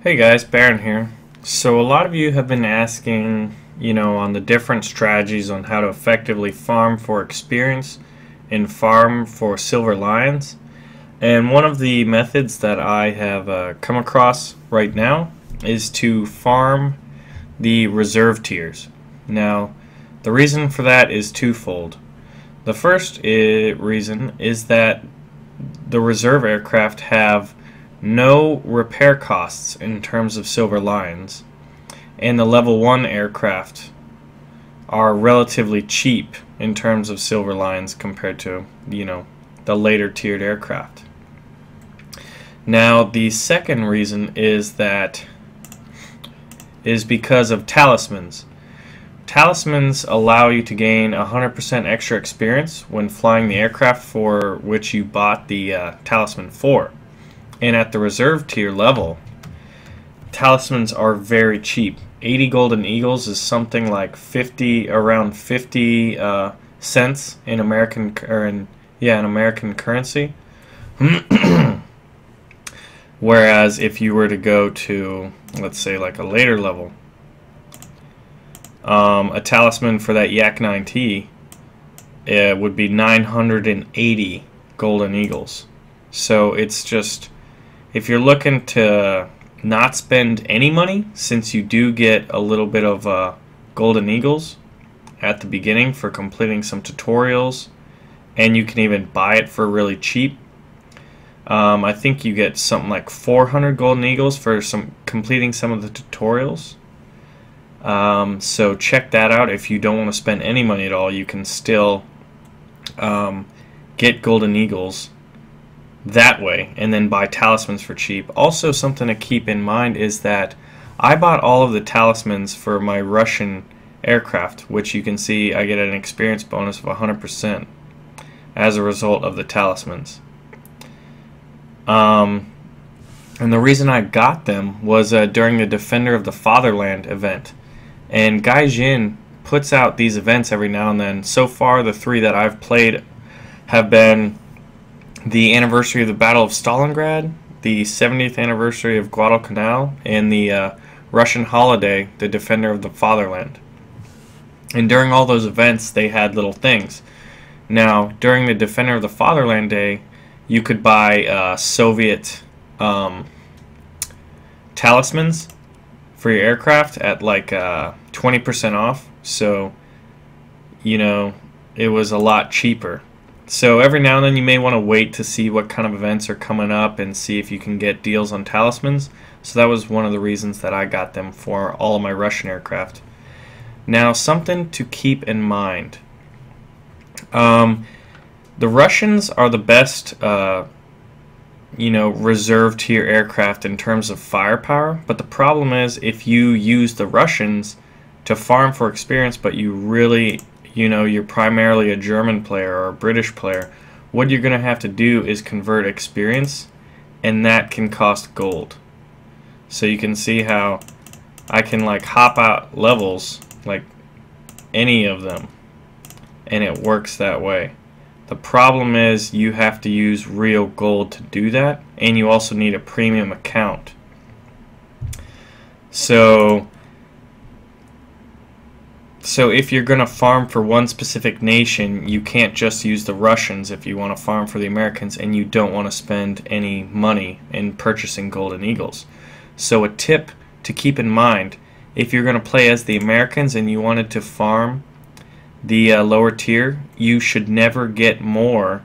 Hey guys, Baron here. So a lot of you have been asking, on the different strategies on how to effectively farm for experience and farm for silver lions. And one of the methods that I have come across right now is to farm the reserve tiers. Now, the reason for that is twofold. The first reason is that the reserve aircraft have no repair costs in terms of silver lions, and the level 1 aircraft are relatively cheap in terms of silver lions compared to the later tiered aircraft. Now the second reason is because of talismans. Talismans allow you to gain 100% extra experience when flying the aircraft for which you bought the talisman for. And at the reserve tier level, talismans are very cheap. 80 golden eagles is something like around 50 cents in American currency. Whereas if you were to go to, let's say, like a later level, a talisman for that Yak 9T would be 980 golden eagles. So it's just, if you're looking to not spend any money, since you do get a little bit of golden eagles at the beginning for completing some tutorials, and you can even buy it for really cheap. I think you get something like 400 golden eagles for completing some of the tutorials. So check that out. If you don't want to spend any money at all, you can still get golden eagles that way and then buy talismans for cheap. Also, something to keep in mind is that I bought all of the talismans for my Russian aircraft, which you can see I get an experience bonus of 100% as a result of the talismans. And the reason I got them was during the Defender of the Fatherland event. And Gaijin puts out these events every now and then. So far, the 3 that I've played have been the anniversary of the Battle of Stalingrad, the 70th anniversary of Guadalcanal, and the Russian holiday, the Defender of the Fatherland. And during all those events, they had little things. Now, during the Defender of the Fatherland day, you could buy Soviet talismans for your aircraft at like 20% off. So, it was a lot cheaper. So every now and then you may want to wait to see what kind of events are coming up and see if you can get deals on talismans. So that was one of the reasons that I got them for all of my Russian aircraft. Now, something to keep in mind. The Russians are the best reserve tier aircraft in terms of firepower, but the problem is if you use the Russians to farm for experience, but you really, you're primarily a German player or a British player, what you're going to have to do is convert experience, and that can cost gold. So you can see how I can like hop out levels, like any of them, and it works that way. The problem is you have to use real gold to do that, and you also need a premium account. So if you're going to farm for one specific nation, you can't just use the Russians if you want to farm for the Americans, and you don't want to spend any money in purchasing golden eagles. So a tip to keep in mind, if you're going to play as the Americans and you wanted to farm the lower tier, you should never get more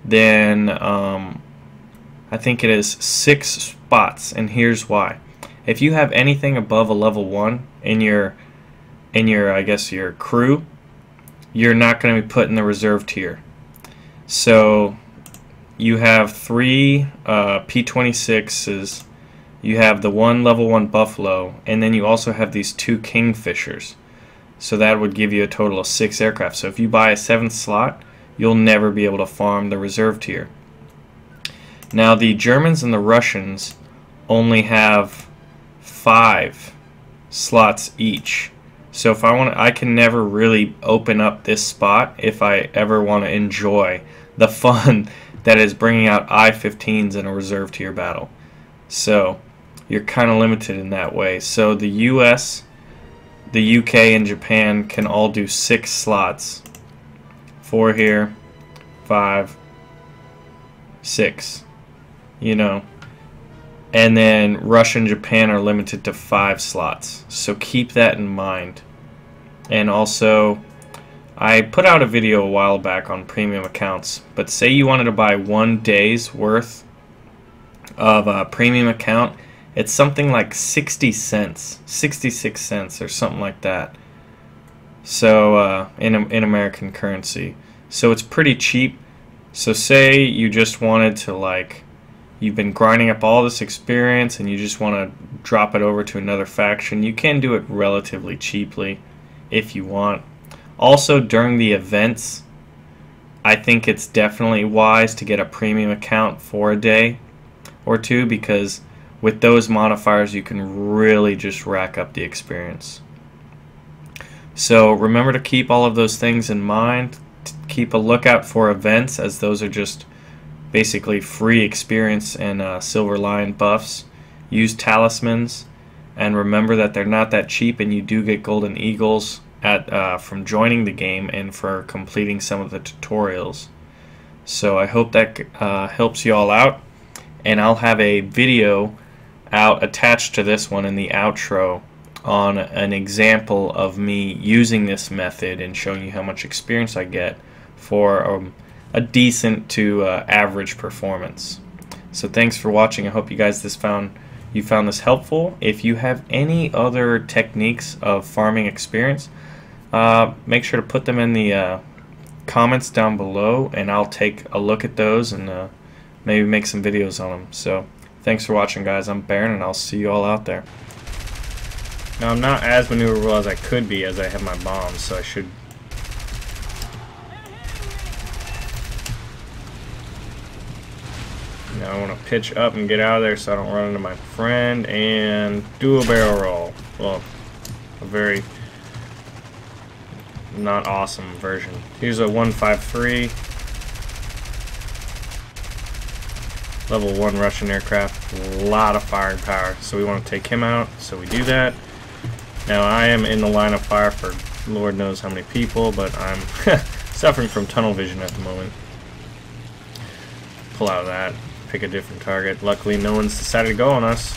than I think it is 6 spots, and here's why. If you have anything above a level 1 in your I guess your crew, you're not going to be put in the reserve tier. So you have 3 P-26s, you have the 1 level 1 Buffalo, and then you also have these 2 Kingfishers. So that would give you a total of 6 aircraft. So if you buy a 7th slot, you'll never be able to farm the reserve tier. Now the Germans and the Russians only have 5 slots each. So if I can never really open up this spot if I ever want to enjoy the fun that is bringing out I-15s in a reserve tier battle. So you're kind of limited in that way. So the US, the UK, and Japan can all do 6 slots. 4 here, 5, 6, you know. And then Russia and Japan are limited to 5 slots. So keep that in mind. And also, I put out a video a while back on premium accounts, but say you wanted to buy 1 day's worth of a premium account, it's something like 60 cents, 66 cents or something like that. So in American currency. So it's pretty cheap. So say you just wanted to, like, you've been grinding up all this experience and you just want to drop it over to another faction, you can do it relatively cheaply if you want. Also, during the events, I think it's definitely wise to get a premium account for a day or two, because with those modifiers you can really just rack up the experience. So remember to keep all of those things in mind. Keep a lookout for events, as those are just basically free experience and silver lion buffs. Use talismans, and remember that they're not that cheap, and you do get golden eagles from joining the game and for completing some of the tutorials. So I hope that helps you all out, and I'll have a video out attached to this one in the outro on an example of me using this method and showing you how much experience I get for a decent to average performance. So thanks for watching. I hope you guys found this helpful. If you have any other techniques of farming experience, make sure to put them in the comments down below, and I'll take a look at those and maybe make some videos on them. So thanks for watching, guys. I'm Baron, and I'll see you all out there. Now, I'm not as maneuverable as I could be, as I have my bombs, so I should... Now I want to pitch up and get out of there so I don't run into my friend, and do a barrel roll. Well, a very not awesome version. Here's a 153. Level 1 Russian aircraft. A lot of firing power. So we want to take him out, so we do that. Now I am in the line of fire for Lord knows how many people, but I'm suffering from tunnel vision at the moment. Pull out of that. Pick a different target. Luckily no one's decided to go on us.